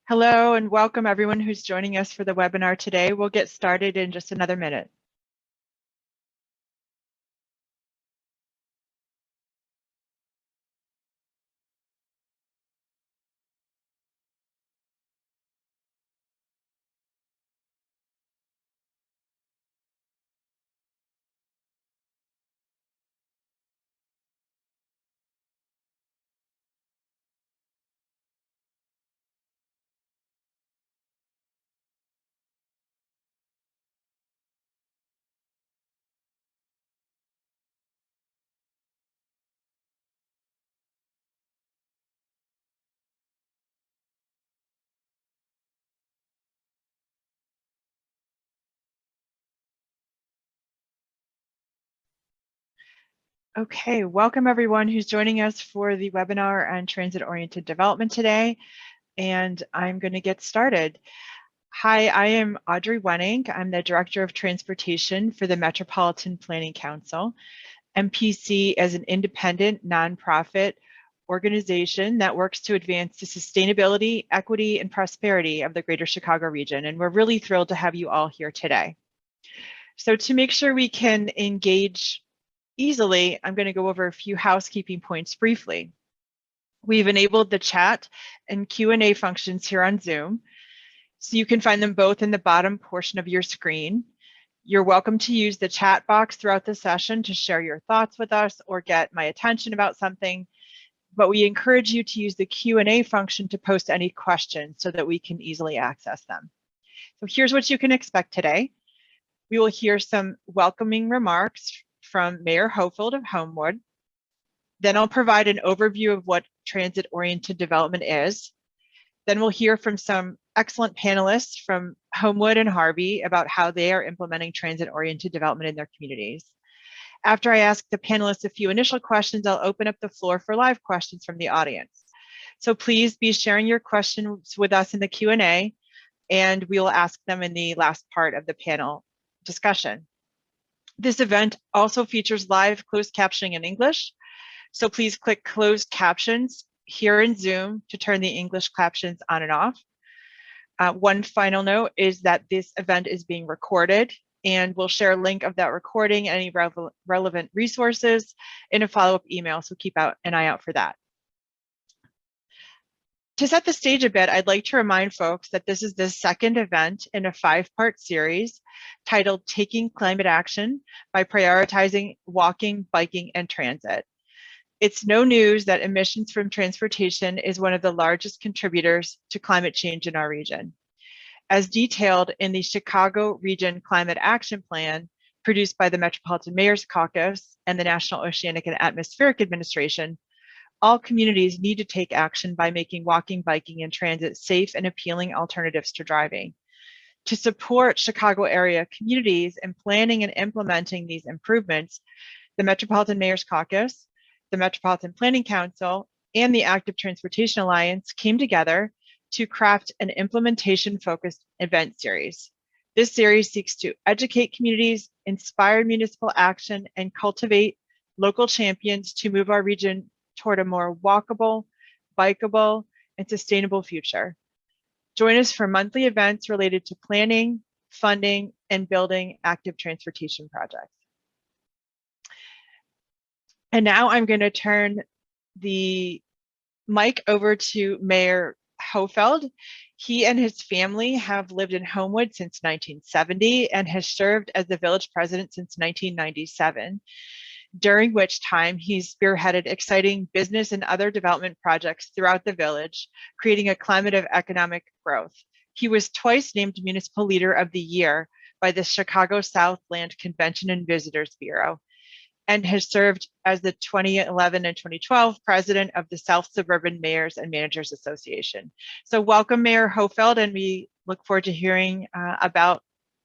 Hello and welcome everyone who's joining us for the webinar today. We'll get started in just another minute. Okay, welcome everyone who's joining us for the webinar on transit-oriented development today, and I'm going to get started. Hi, I am Audrey Wenning. I'm the Director of Transportation for the Metropolitan Planning Council. MPC is an independent nonprofit organization that works to advance the sustainability, equity, and prosperity of the Greater Chicago region, and we're really thrilled to have you all here today. So to make sure we can engage easily, I'm going to go over a few housekeeping points briefly. We've enabled the chat and Q&A functions here on Zoom, so you can find them both in the bottom portion of your screen. You're welcome to use the chat box throughout the session to share your thoughts with us or get my attention about something, but we encourage you to use the Q&A function to post any questions so that we can easily access them. So here's what you can expect today. We will hear some welcoming remarks from Mayor Hoefeld of Homewood. Then I'll provide an overview of what transit-oriented development is. Then we'll hear from some excellent panelists from Homewood and Harvey about how they are implementing transit-oriented development in their communities. After I ask the panelists a few initial questions, I'll open up the floor for live questions from the audience. So please be sharing your questions with us in the Q&A, and we will ask them in the last part of the panel discussion. This event also features live closed captioning in English, so please click closed captions here in Zoom to turn the English captions on and off. One final note is that this event is being recorded, and we'll share a link of that recording and any relevant resources in a follow-up email, so keep an eye out for that. To set the stage a bit, I'd like to remind folks that this is the second event in a 5-part series titled Taking Climate Action by Prioritizing Walking, Biking, and Transit. It's no news that emissions from transportation is one of the largest contributors to climate change in our region. As detailed in the Chicago Region Climate Action Plan produced by the Metropolitan Mayor's Caucus and the National Oceanic and Atmospheric Administration, all communities need to take action by making walking, biking, and transit safe and appealing alternatives to driving. To support Chicago area communities in planning and implementing these improvements, the Metropolitan Mayor's Caucus, the Metropolitan Planning Council, and the Active Transportation Alliance came together to craft an implementation-focused event series. This series seeks to educate communities, inspire municipal action, and cultivate local champions to move our region toward a more walkable, bikeable, and sustainable future. Join us for monthly events related to planning, funding, and building active transportation projects. And now I'm going to turn the mic over to Mayor Hoefeld. He and his family have lived in Homewood since 1970 and has served as the village president since 1997. During which time he's spearheaded exciting business and other development projects throughout the village, creating a climate of economic growth. He was twice named Municipal Leader of the Year by the Chicago Southland Convention and Visitors Bureau, and has served as the 2011 and 2012 president of the South Suburban Mayors and Managers Association. So welcome, Mayor Hoefeld, and we look forward to hearing about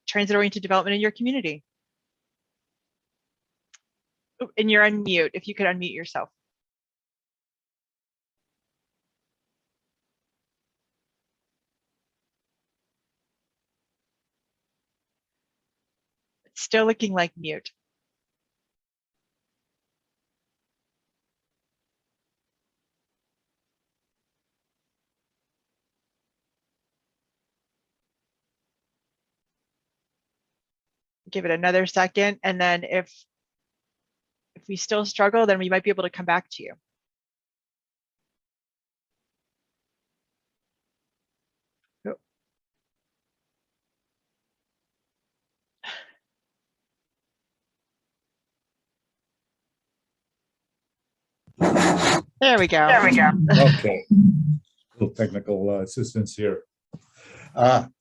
transit-oriented development in your community. And you're on mute, if you could unmute yourself. It's still looking like mute. give it another second, and then if we still struggle, then we might be able to come back to you. There we go. There we go. Okay. A little technical assistance here.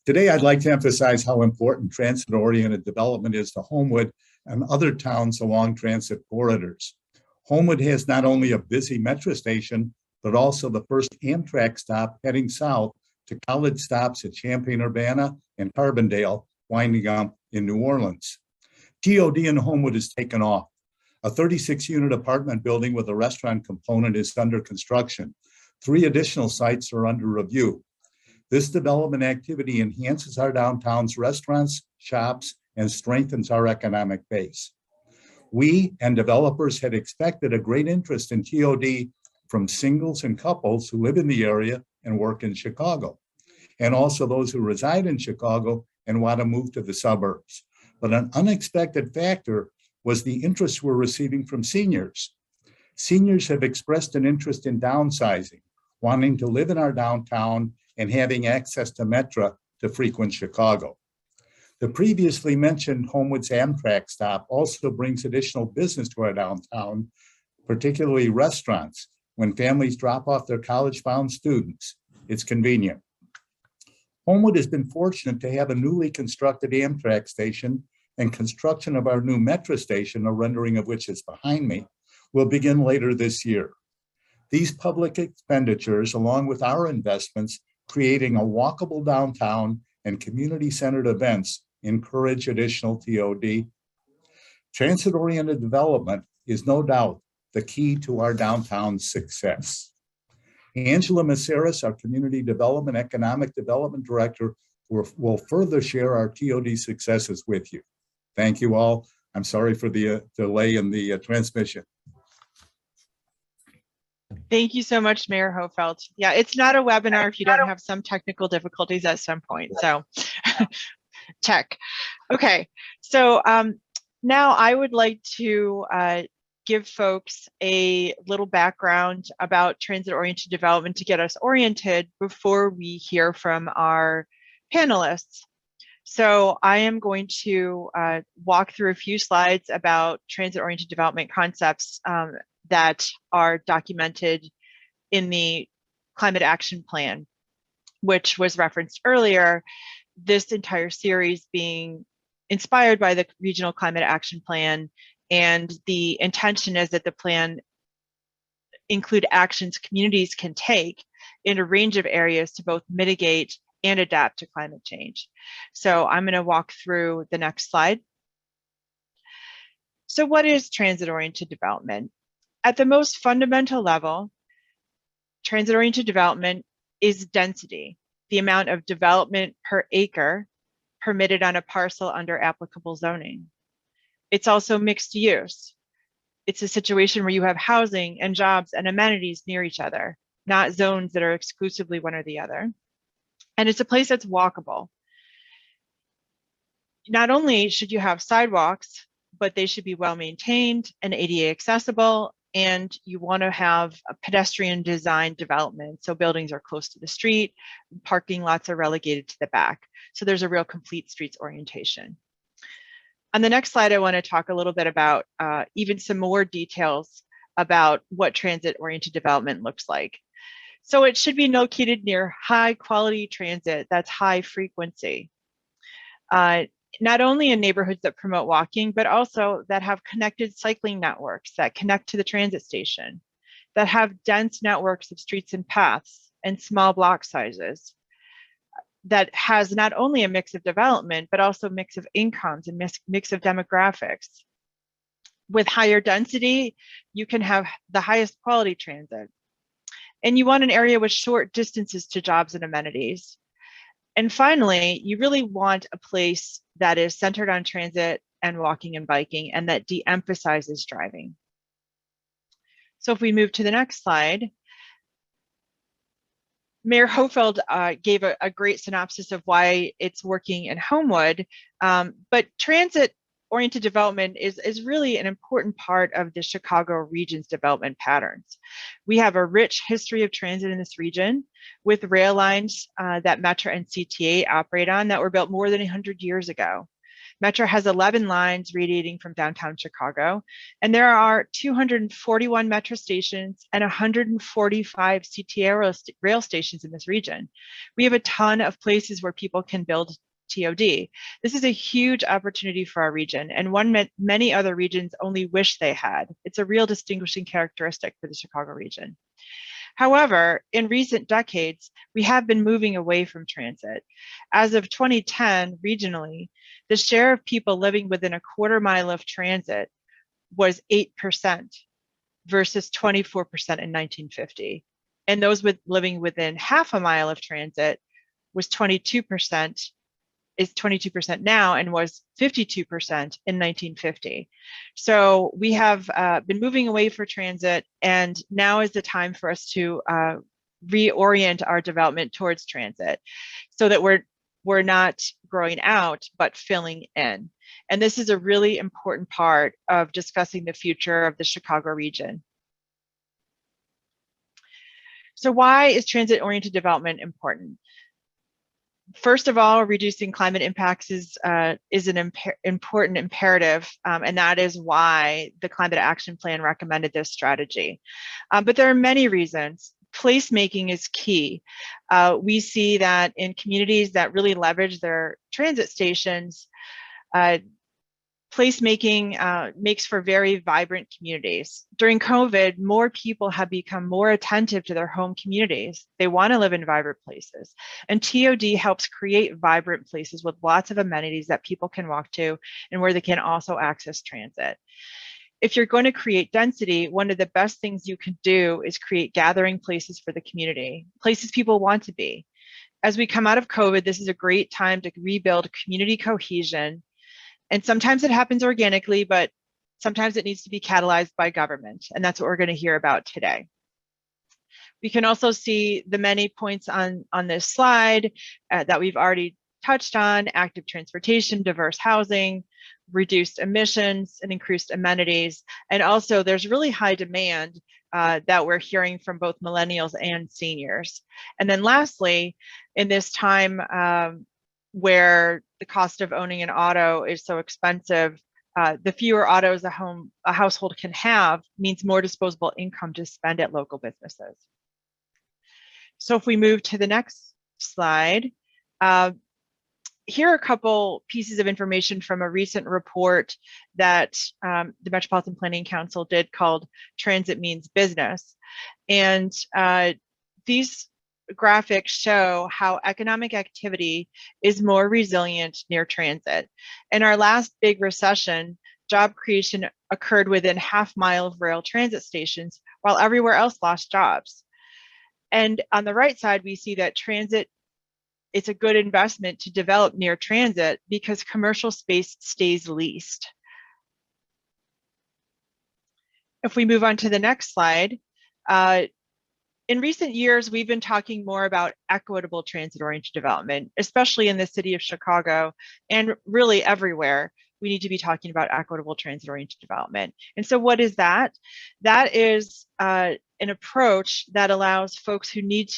Today, I'd like to emphasize how important transit-oriented development is to Homewood and other towns along transit corridors. Homewood has not only a busy metro station, but also the first Amtrak stop heading south to college stops at Champaign-Urbana and Carbondale, winding up in New Orleans. TOD in Homewood has taken off. A 36-unit apartment building with a restaurant component is under construction. 3 additional sites are under review. This development activity enhances our downtown's restaurants, shops, and strengthens our economic base. We and developers had expected a great interest in TOD from singles and couples who live in the area and work in Chicago, and also those who reside in Chicago and want to move to the suburbs. But an unexpected factor was the interest we're receiving from seniors. Seniors have expressed an interest in downsizing, wanting to live in our downtown and having access to Metro to frequent Chicago. The previously mentioned Homewood's Amtrak stop also brings additional business to our downtown, particularly restaurants, when families drop off their college-bound students. It's convenient. Homewood has been fortunate to have a newly constructed Amtrak station, and construction of our new Metro station, a rendering of which is behind me, will begin later this year. These public expenditures, along with our investments, creating a walkable downtown and community-centered events, encourage additional TOD. Transit-oriented development is no doubt the key to our downtown's success. Angela Maceras, our Community Development, Economic Development Director, will further share our TOD successes with you. Thank you all. I'm sorry for the delay in the transmission. Thank you so much, Mayor Hoefeld. Yeah, it's not a webinar if you don't have some technical difficulties at some point. So check. Okay, so now I would like to give folks a little background about transit-oriented development to get us oriented before we hear from our panelists. So I am going to walk through a few slides about transit-oriented development concepts that are documented in the Climate Action Plan, which was referenced earlier, this entire series being inspired by the Regional Climate Action Plan, and the intention is that the plan include actions communities can take in a range of areas to both mitigate and adapt to climate change. So I'm going to walk through the next slide. So what is transit-oriented development? At the most fundamental level, transit-oriented development is density, the amount of development per acre permitted on a parcel under applicable zoning. It's also mixed use. It's a situation where you have housing and jobs and amenities near each other, not zones that are exclusively one or the other. And it's a place that's walkable. Not only should you have sidewalks, but they should be well maintained and ADA accessible, and you want to have a pedestrian design development. So buildings are close to the street, parking lots are relegated to the back. So there's a real complete streets orientation. On the next slide, I want to talk a little bit about even some more details about what transit-oriented development looks like. So it should be located near high quality transit that's high frequency. Not only in neighborhoods that promote walking, but also that have connected cycling networks that connect to the transit station, that have dense networks of streets and paths and small block sizes, that has not only a mix of development, but also a mix of incomes and mix of demographics. With higher density, you can have the highest quality transit. And you want an area with short distances to jobs and amenities. And finally, you really want a place that is centered on transit and walking and biking, and that de-emphasizes driving. So if we move to the next slide, Mayor Hoefeld gave a great synopsis of why it's working in Homewood, but transit oriented development is really an important part of the Chicago region's development patterns. We have a rich history of transit in this region with rail lines that Metra and CTA operate on that were built more than 100 years ago. Metra has 11 lines radiating from downtown Chicago, and there are 241 Metra stations and 145 CTA rail stations in this region. We have a ton of places where people can build TOD. This is a huge opportunity for our region, and one many other regions only wish they had. It's a real distinguishing characteristic for the Chicago region. However, in recent decades, we have been moving away from transit. As of 2010, regionally, the share of people living within a quarter mile of transit was 8% versus 24% in 1950. And those living within half a mile of transit was 22%, is 22% now, and was 52% in 1950. So we have been moving away from transit, and now is the time for us to reorient our development towards transit so that we're not growing out, but filling in. And this is a really important part of discussing the future of the Chicago region. So why is transit-oriented development important? First of all, reducing climate impacts is an important imperative, and that is why the Climate Action Plan recommended this strategy. But there are many reasons. Placemaking is key. We see that in communities that really leverage their transit stations, placemaking makes for very vibrant communities. During COVID, more people have become more attentive to their home communities. They want to live in vibrant places. And TOD helps create vibrant places with lots of amenities that people can walk to and where they can also access transit. If you're going to create density, one of the best things you can do is create gathering places for the community, places people want to be. As we come out of COVID, this is a great time to rebuild community cohesion. And sometimes it happens organically, but sometimes it needs to be catalyzed by government. And that's what we're going to hear about today. We can also see the many points on this slide that we've already touched on: active transportation, diverse housing, reduced emissions, and increased amenities. And also there's really high demand that we're hearing from both millennials and seniors. And then lastly, in this time, where the cost of owning an auto is so expensive, the fewer autos a household can have means more disposable income to spend at local businesses. So if we move to the next slide, here are a couple pieces of information from a recent report that the Metropolitan Planning Council did called Transit Means Business. And these graphics show how economic activity is more resilient near transit. In our last big recession, job creation occurred within half mile of rail transit stations, while everywhere else lost jobs. And on the right side, we see that transit, it's a good investment to develop near transit because commercial space stays leased. If we move on to the next slide, in recent years, we've been talking more about equitable transit-oriented development, especially in the city of Chicago and really everywhere. We need to be talking about equitable transit-oriented development. And so what is that? That is an approach that allows folks who need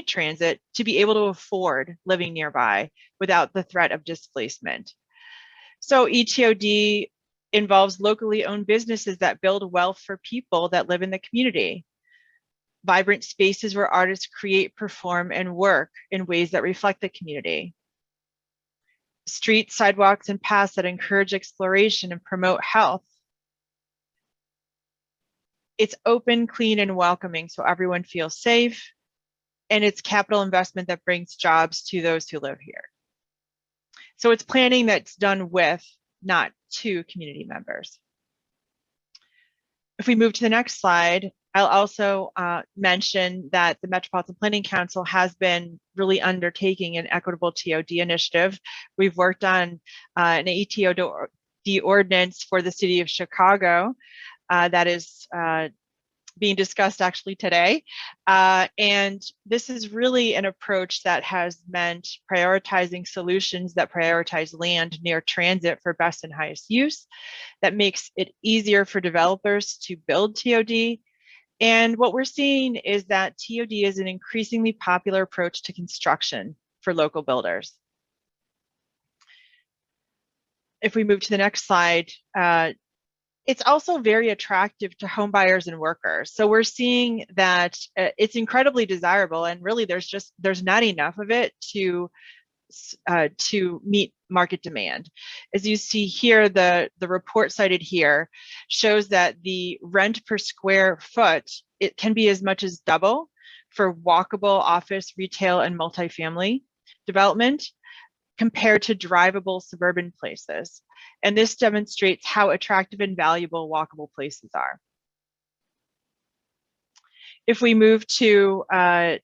transit to be able to afford living nearby without the threat of displacement. So ETOD involves locally owned businesses that build wealth for people that live in the community. Vibrant spaces where artists create, perform, and work in ways that reflect the community. Streets, sidewalks, and paths that encourage exploration and promote health. It's open, clean, and welcoming so everyone feels safe. And it's capital investment that brings jobs to those who live here. So it's planning that's done with, not to, community members. If we move to the next slide, I'll also mention that the Metropolitan Planning Council has been really undertaking an equitable TOD initiative. We've worked on an ETOD ordinance for the city of Chicago that is being discussed actually today. And this is really an approach that has meant prioritizing solutions that prioritize land near transit for best and highest use. That makes it easier for developers to build TOD. And what we're seeing is that TOD is an increasingly popular approach to construction for local builders. If we move to the next slide, it's also very attractive to home buyers and workers. So we're seeing that it's incredibly desirable, and really there's not enough of it to meet market demand. As you see here, the report cited here shows that the rent per square foot, it can be as much as double for walkable office, retail, and multifamily development compared to drivable suburban places. And this demonstrates how attractive and valuable walkable places are. If we move to the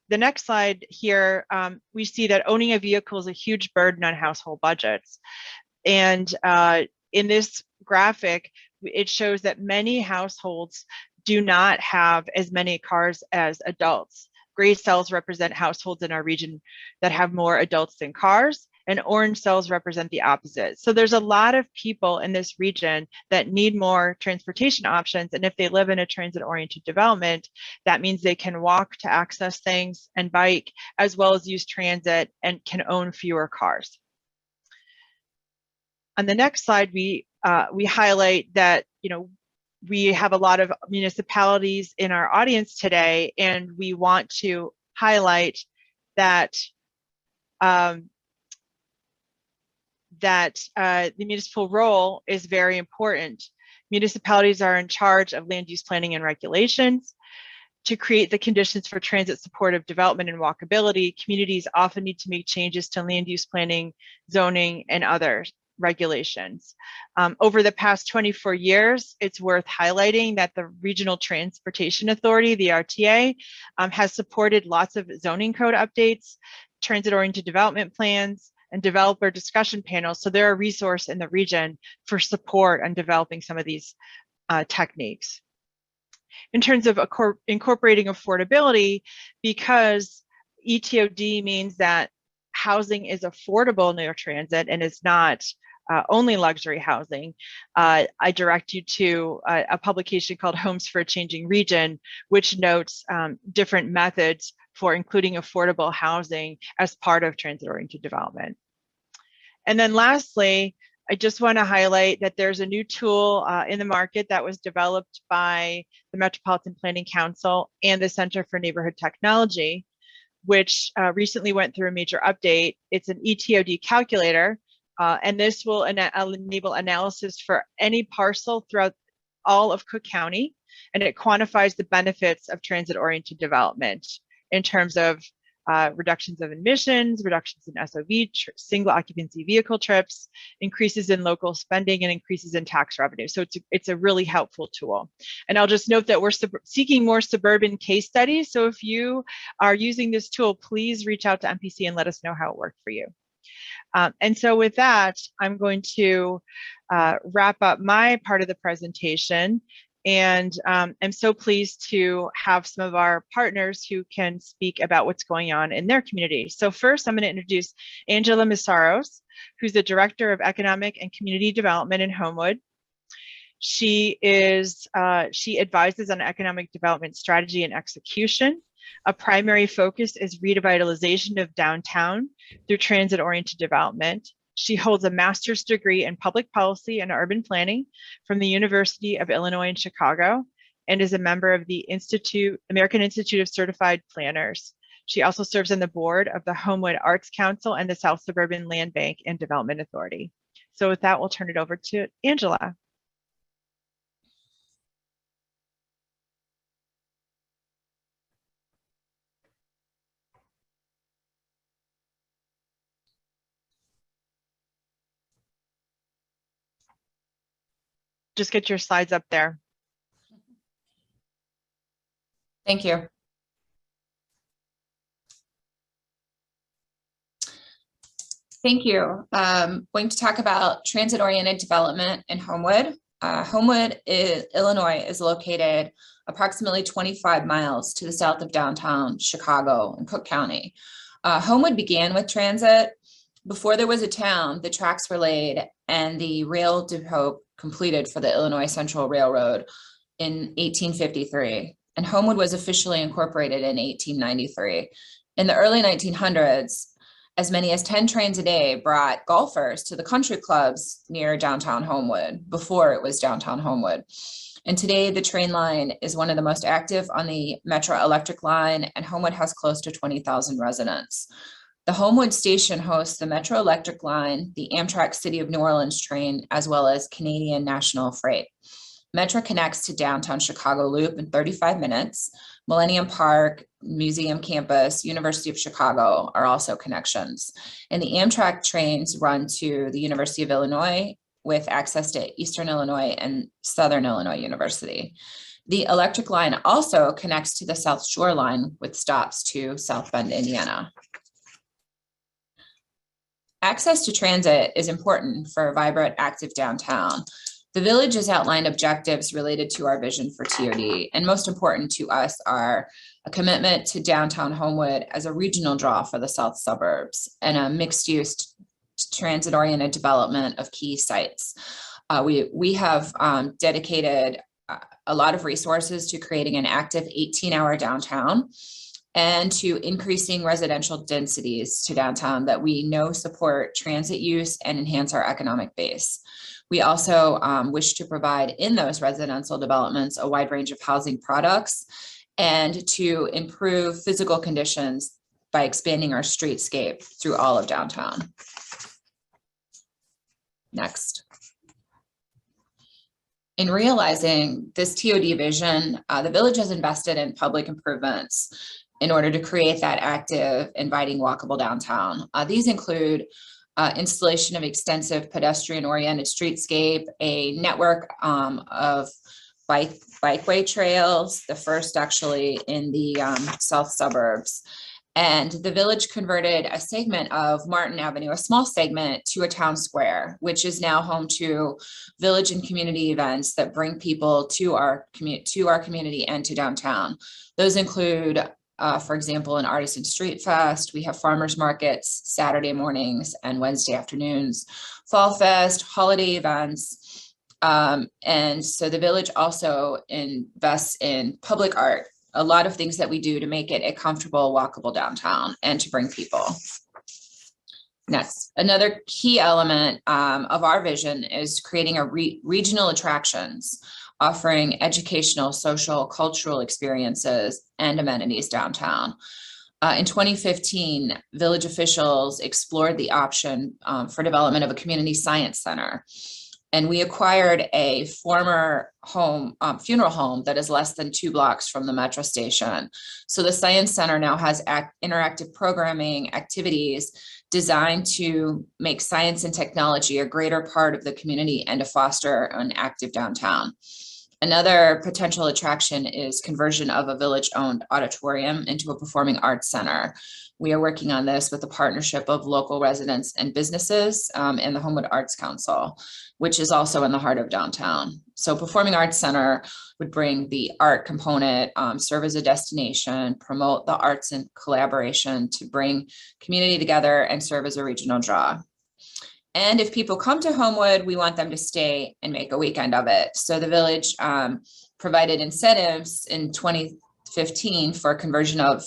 next slide here, we see that owning a vehicle is a huge burden on household budgets. And in this graphic, it shows that many households do not have as many cars as adults. Gray cells represent households in our region that have more adults than cars, and orange cells represent the opposite. So there's a lot of people in this region that need more transportation options, and if they live in a transit-oriented development, that means they can walk to access things and bike, as well as use transit and can own fewer cars. On the next slide, we highlight that, we have a lot of municipalities in our audience today, and we want to highlight that the municipal role is very important. Municipalities are in charge of land use planning and regulations. To create the conditions for transit supportive development and walkability, communities often need to make changes to land use planning, zoning, and other regulations. Over the past 24 years, it's worth highlighting that the Regional Transportation Authority, the RTA, has supported lots of zoning code updates, transit-oriented development plans, and developer discussion panels. So they're a resource in the region for support on developing some of these techniques. In terms of incorporating affordability, because ETOD means that housing is affordable near transit and is not only luxury housing, I direct you to a publication called Homes for a Changing Region, which notes different methods for including affordable housing as part of transit-oriented development. And then lastly, I just want to highlight that there's a new tool in the market that was developed by the Metropolitan Planning Council and the Center for Neighborhood Technology, which recently went through a major update. It's an Etod Calculator, and this will enable analysis for any parcel throughout all of Cook County, and it quantifies the benefits of transit-oriented development in terms of reductions of emissions, reductions in SOV, single occupancy vehicle trips, increases in local spending, and increases in tax revenue. So it's a really helpful tool. And I'll just note that we're seeking more suburban case studies. So if you are using this tool, please reach out to MPC and let us know how it worked for you. And so with that, I'm going to wrap up my part of the presentation. And I'm so pleased to have some of our partners who can speak about what's going on in their community. So first, I'm going to introduce Angela Misaros, who's the Director of Economic and Community Development in Homewood. She advises on economic development strategy and execution. A primary focus is revitalization of downtown through transit-oriented development. She holds a master's degree in public policy and urban planning from the University of Illinois in Chicago and is a member of the American Institute of Certified Planners. She also serves on the board of the Homewood Arts Council and the South Suburban Land Bank and Development Authority. So with that, we'll turn it over to Angela. Just get your slides up there. Thank you. Thank you. I'm going to talk about transit-oriented development in Homewood. Homewood, Illinois is located approximately 25 miles to the south of downtown Chicago in Cook County. Homewood began with transit. Before there was a town, the tracks were laid and the rail depot completed for the Illinois Central Railroad in 1853. And Homewood was officially incorporated in 1893. In the early 1900s, as many as 10 trains a day brought golfers to the country clubs near downtown Homewood, before it was downtown Homewood. And today the train line is one of the most active on the Metro Electric line, and Homewood has close to 20,000 residents. The Homewood station hosts the Metro Electric line, the Amtrak City of New Orleans train, as well as Canadian National Freight. Metro connects to downtown Chicago Loop in 35 minutes. Millennium Park, Museum Campus, University of Chicago are also connections. And the Amtrak trains run to the University of Illinois with access to Eastern Illinois and Southern Illinois University. The electric line also connects to the South Shore line with stops to South Bend, Indiana. Access to transit is important for a vibrant, active downtown. The village has outlined objectives related to our vision for TOD, and most important to us are a commitment to downtown Homewood as a regional draw for the south suburbs and a mixed-use transit-oriented development of key sites. We have dedicated a lot of resources to creating an active 18-hour downtown and to increasing residential densities to downtown that we know support transit use and enhance our economic base. We also wish to provide in those residential developments a wide range of housing products and to improve physical conditions by expanding our streetscape through all of downtown. Next. In realizing this TOD vision, the village has invested in public improvements in order to create that active, inviting, walkable downtown. These include installation of extensive pedestrian-oriented streetscape, a network of bikeway trails, the first actually in the south suburbs. And the village converted a segment of Martin Avenue, a small segment, to a town square, which is now home to village and community events that bring people to our community and to downtown. Those include for example, an artisan street fest. We have farmers markets Saturday mornings and Wednesday afternoons, fall fest, holiday events. And so the village also invests in public art, a lot of things that we do to make it a comfortable, walkable downtown and to bring people. Next, another key element of our vision is creating a regional attractions, offering educational, social, cultural experiences and amenities downtown. In 2015, village officials explored the option for development of a community science center. And we acquired a former funeral home that is less than 2 blocks from the metro station. So the Science Center now has interactive programming activities designed to make science and technology a greater part of the community and to foster an active downtown. Another potential attraction is conversion of a village-owned auditorium into a performing arts center. We are working on this with a partnership of local residents and businesses and the Homewood Arts Council, which is also in the heart of downtown. So Performing Arts Center would bring the art component, serve as a destination, promote the arts and collaboration to bring community together and serve as a regional draw. And if people come to Homewood, we want them to stay and make a weekend of it. So the village provided incentives in 2015 for conversion of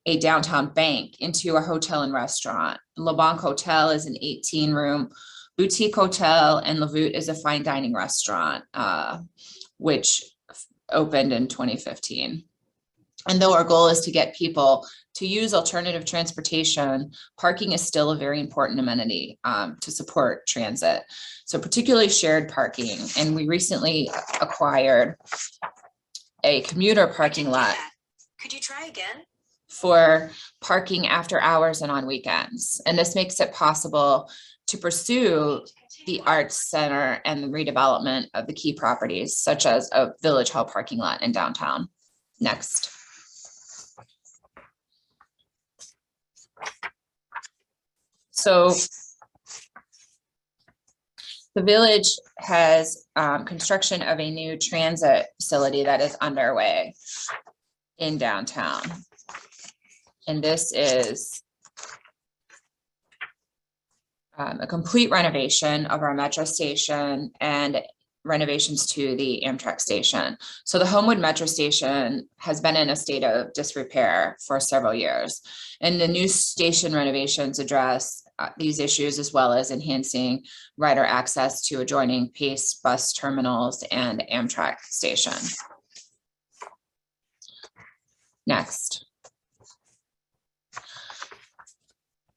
a downtown bank into a hotel and restaurant. Le Banc Hotel is an 18-room boutique hotel, and La Voûte is a fine dining restaurant, which opened in 2015. And though our goal is to get people to use alternative transportation, parking is still a very important amenity to support transit. So particularly shared parking. And we recently acquired a commuter parking lot. Could you try again? For parking after hours and on weekends. And this makes it possible to pursue the arts center and the redevelopment of the key properties, such as a Village Hall parking lot in downtown. Next. So The village has construction of a new transit facility that is underway in downtown. And this is a complete renovation of our metro station and renovations to the Amtrak station. So the Homewood metro station has been in a state of disrepair for several years. And the new station renovations address these issues, as well as enhancing rider access to adjoining Pace bus terminals and Amtrak station. Next.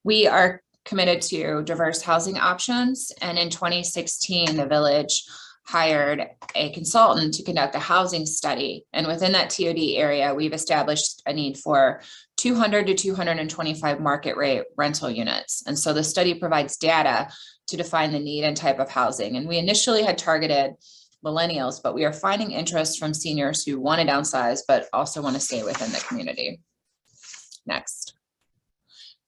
We are committed to diverse housing options, and in 2016, the village hired a consultant to conduct a housing study. And within that TOD area, we've established a need for 200 to 225 market rate rental units. And so the study provides data to define the need and type of housing. And we initially had targeted millennials, but we are finding interest from seniors who want to downsize, but also want to stay within the community. Next.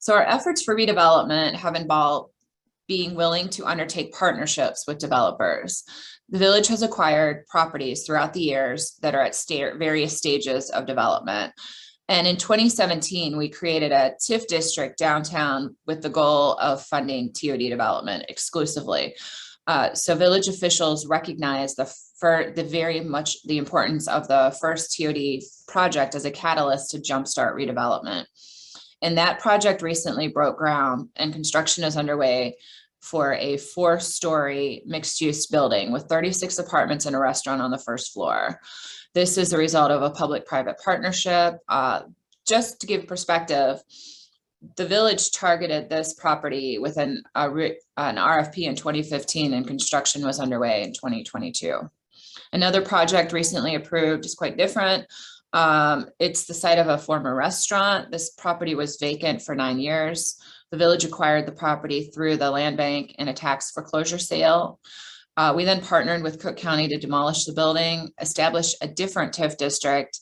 So our efforts for redevelopment have involved being willing to undertake partnerships with developers. The village has acquired properties throughout the years that are at various stages of development. And in 2017, we created a TIF district downtown with the goal of funding TOD development exclusively. So village officials recognize the importance of the first TOD project as a catalyst to jumpstart redevelopment. And that project recently broke ground, and construction is underway for a 4-story mixed-use building with 36 apartments and a restaurant on the first floor. This is a result of a public-private partnership. Just to give perspective, the village targeted this property with an RFP in 2015, and construction was underway in 2022. Another project recently approved is quite different. It's the site of a former restaurant. This property was vacant for 9 years. The village acquired the property through the land bank in a tax foreclosure sale. We then partnered with Cook County to demolish the building, establish a different TIF district,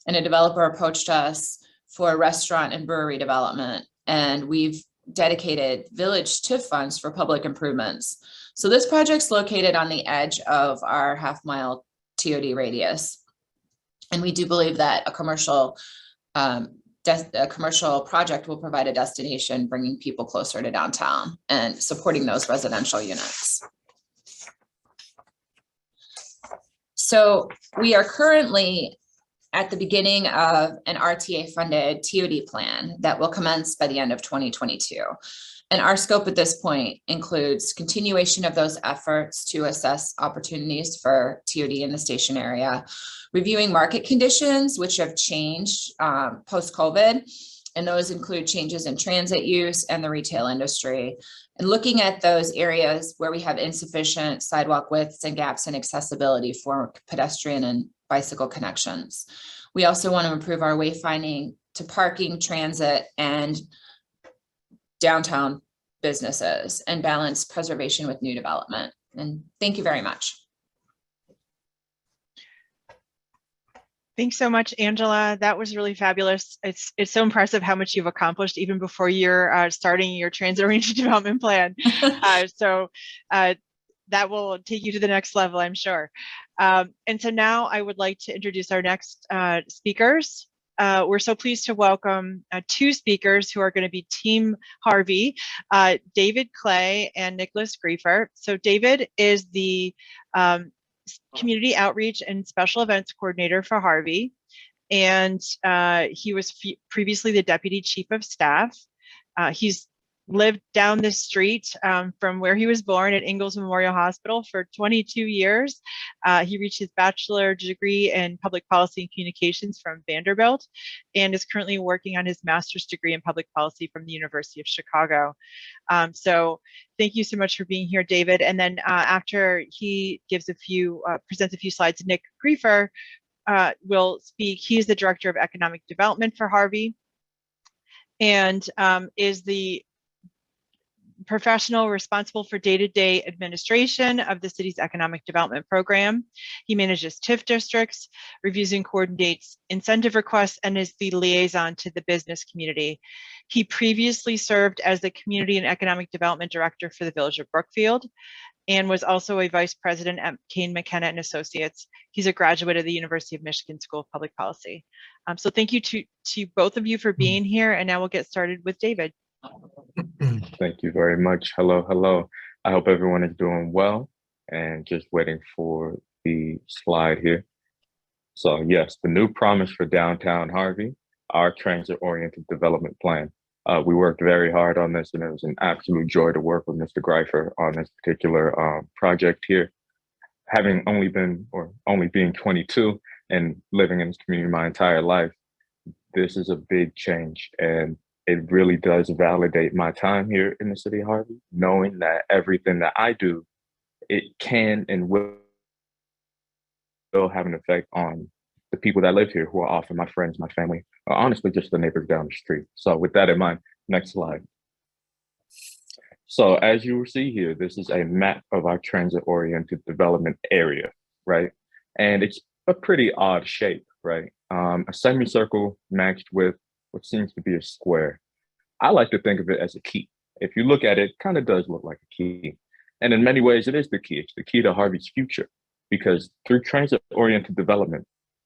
and a developer approached us for restaurant and brewery development. And we've dedicated village TIF funds for public improvements. So this project's located on the edge of our half-mile TOD radius. And we do believe that a commercial project will provide a destination, bringing people closer to downtown and supporting those residential units. So we are currently at the beginning of an RTA-funded TOD plan that will commence by the end of 2022. And our scope at this point includes continuation of those efforts to assess opportunities for TOD in the station area, reviewing market conditions, which have changed post-COVID, and those include changes in transit use and the retail industry, and looking at those areas where we have insufficient sidewalk widths and gaps in accessibility for pedestrian and bicycle connections. We also want to improve our wayfinding to parking, transit, and downtown businesses, and balance preservation with new development. And thank you very much. Thanks so much, Angela. That was really fabulous. It's so impressive how much you've accomplished even before you're starting your transit-oriented development plan. So that will take you to the next level, I'm sure. And so now I would like to introduce our next speakers. We're so pleased to welcome 2 speakers who are going to be Team Harvey, David Clay and Nicholas Griefer. So David is the Community Outreach and Special Events Coordinator for Harvey, and he was previously the Deputy Chief of Staff. He's lived down the street from where he was born at Ingalls Memorial Hospital for 22 years. He reached his bachelor degree in public policy and communications from Vanderbilt, and is currently working on his master's degree in public policy from the University of Chicago. So thank you so much for being here, David. And then after he gives presents a few slides, Nick Griefer will speak. He's the Director of Economic Development for Harvey, and is the professional responsible for day-to-day administration of the city's economic development program. He manages TIF districts, reviews and coordinates incentive requests, and is the liaison to the business community. He previously served as the Community and Economic Development Director for the Village of Brookfield, and was also a vice president at Kane McKenna and Associates. He's a graduate of the University of Michigan School of Public Policy. So thank you to both of you for being here, and now we'll get started with David. Thank you very much. Hello, hello. I hope everyone is doing well, and just waiting for the slide here. So yes, the new promise for downtown Harvey, our transit-oriented development plan. We worked very hard on this, and it was an absolute joy to work with Mr. Greifer on this particular project here. Having only being 22 and living in this community my entire life, this is a big change, and it really does validate my time here in the city of Harvey, knowing that everything that I do, it can and will have an effect on the people that live here, who are often my friends, my family, or honestly just the neighbors down the street. So with that in mind, next slide. So as you will see here, this is a map of our transit-oriented development area, right? And it's a pretty odd shape, right? A semicircle matched with what seems to be a square. I like to think of it as a key. If you look at it, it kind of does look like a key. And in many ways, it is the key. It's the key to Harvey's future, because through transit-oriented development,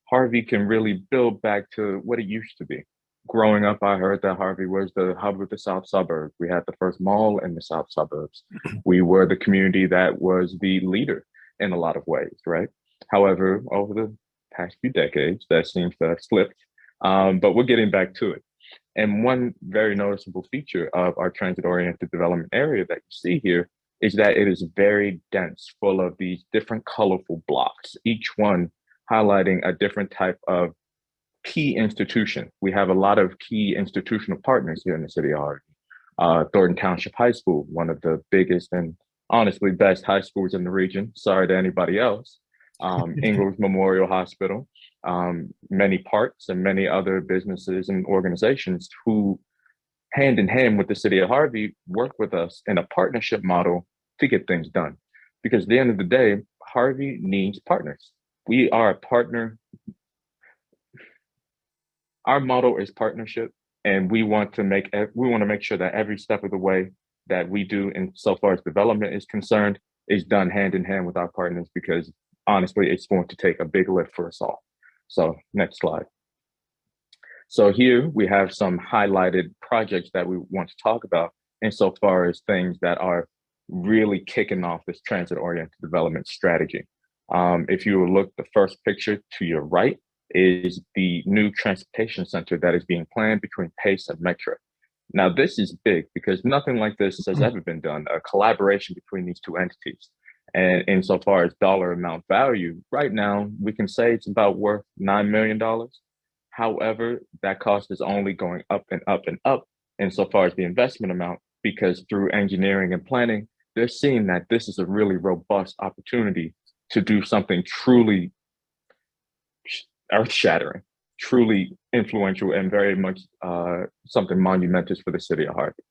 Harvey can really build back to what it used to be. Growing up, I heard that Harvey was the hub of the South Suburbs. We had the first mall in the South Suburbs. We were the community that was the leader in a lot of ways, right? However, over the past few decades, that seems to have slipped, but we're getting back to it. And one very noticeable feature of our transit-oriented development area that you see here is that it is very dense, full of these different colorful blocks, each one highlighting a different type of key institution. We have a lot of key institutional partners here in the city of Harvey. Thornton Township High School, one of the biggest and honestly best high schools in the region. Sorry to anybody else. Ingalls Memorial Hospital, many parks and many other businesses and organizations who hand in hand with the city of Harvey work with us in a partnership model to get things done. Because at the end of the day, Harvey needs partners. We are a partner. Our model is partnership, and we want to make sure that every step of the way that we do, in so far as development is concerned, is done hand in hand with our partners, because honestly, it's going to take a big lift for us all. So next slide. So here we have some highlighted projects that we want to talk about insofar as things that are really kicking off this transit-oriented development strategy. If you look, the first picture to your right is the new transportation center that is being planned between Pace and Metro. Now, this is big because nothing like this has ever been done, a collaboration between these two entities. And insofar as dollar amount value, right now, we can say it's about worth $9 million. However, that cost is only going up and up and up insofar as the investment amount, because through engineering and planning, they're seeing that this is a really robust opportunity to do something truly earth-shattering, truly influential, and very much something monumentous for the city of Harvey.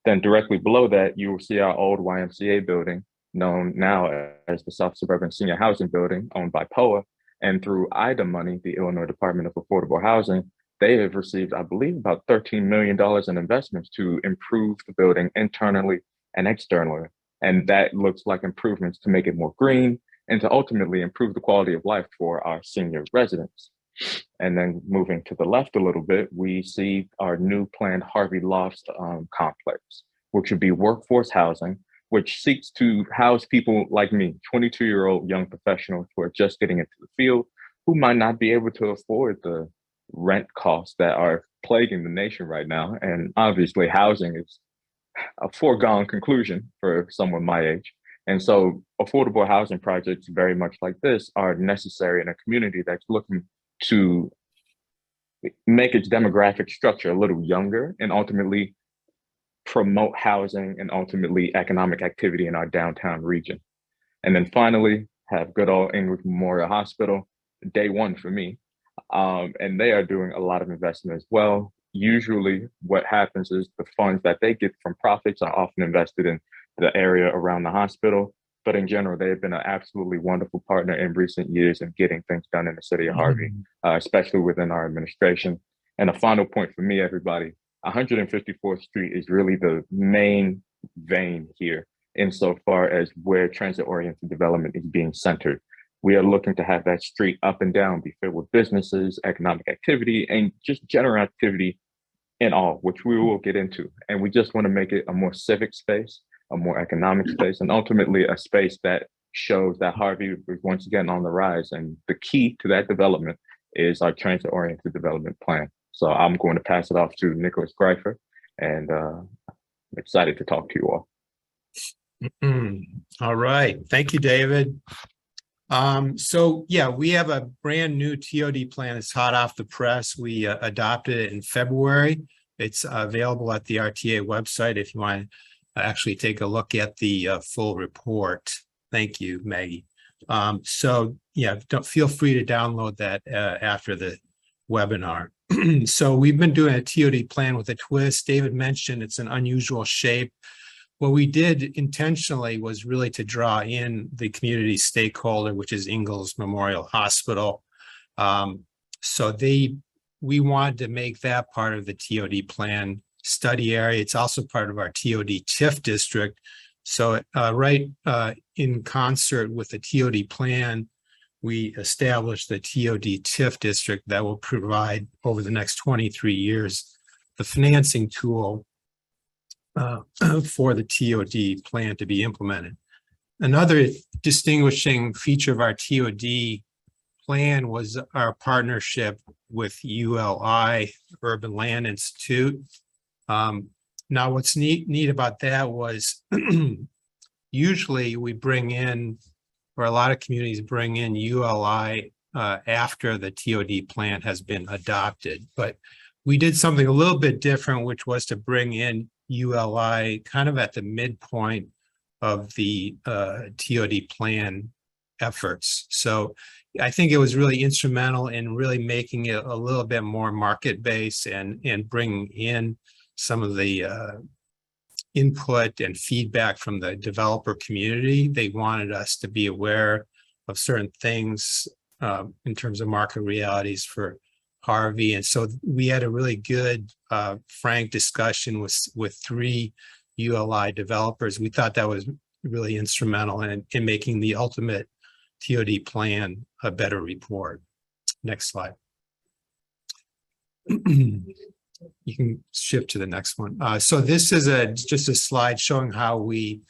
Then directly below that, you will see our old YMCA building, known now as the South Suburban Senior Housing Building, owned by POA. And through IDA money, the Illinois Department of Affordable Housing, they have received, I believe, about $13 million in investments to improve the building internally and externally. And that looks like improvements to make it more green and to ultimately improve the quality of life for our senior residents. And then moving to the left a little bit, we see our new planned Harvey Lofts complex, which would be workforce housing, which seeks to house people like me, 22-year-old young professionals who are just getting into the field, who might not be able to afford the rent costs that are plaguing the nation right now. And obviously housing is a foregone conclusion for someone my age. And so affordable housing projects very much like this are necessary in a community that's looking to make its demographic structure a little younger and ultimately promote housing and ultimately economic activity in our downtown region. And then finally, have good old Ingalls Memorial Hospital, day one for me. And they are doing a lot of investment as well. Usually what happens is the funds that they get from profits are often invested in the area around the hospital. But in general, they've been an absolutely wonderful partner in recent years in getting things done in the city of Harvey, especially within our administration. And a final point for me, everybody, 154th Street is really the main vein here. insofar as where transit-oriented development is being centered. We are looking to have that street up and down be filled with businesses, economic activity, and just general activity in all, which we will get into. And we just want to make it a more civic space, a more economic space, and ultimately a space that shows that Harvey is once again on the rise. And the key to that development is our transit-oriented development plan. So I'm going to pass it off to Nicholas Greifer, and I'm excited to talk to you all. All right. Thank you, David. So yeah, we have a brand new TOD plan. It's hot off the press. We adopted it in February. It's available at the RTA website if you want to actually take a look at the full report. Thank you, Maggie. So yeah, feel free to download that after the webinar. So we've been doing a TOD plan with a twist. David mentioned it's an unusual shape. What we did intentionally was really to draw in the community stakeholder, which is Ingalls Memorial Hospital. So we wanted to make that part of the TOD plan study area. It's also part of our TOD TIF district. So right in concert with the TOD plan, we established the TOD TIF district that will provide over the next 23 years the financing tool for the TOD plan to be implemented. Another distinguishing feature of our TOD plan was our partnership with ULI, Urban Land Institute. Now, what's neat about that was usually we bring in, or a lot of communities bring in ULI after the TOD plan has been adopted. But we did something a little bit different, which was to bring in ULI kind of at the midpoint of the TOD plan efforts. So I think it was really instrumental in really making it a little bit more market-based and bringing in some of the input and feedback from the developer community. They wanted us to be aware of certain things in terms of market realities for Harvey. And so we had a really good, frank discussion with 3 ULI developers. We thought that was really instrumental in making the ultimate TOD plan a better report. Next slide. You can shift to the next one. So this is just a slide showing how we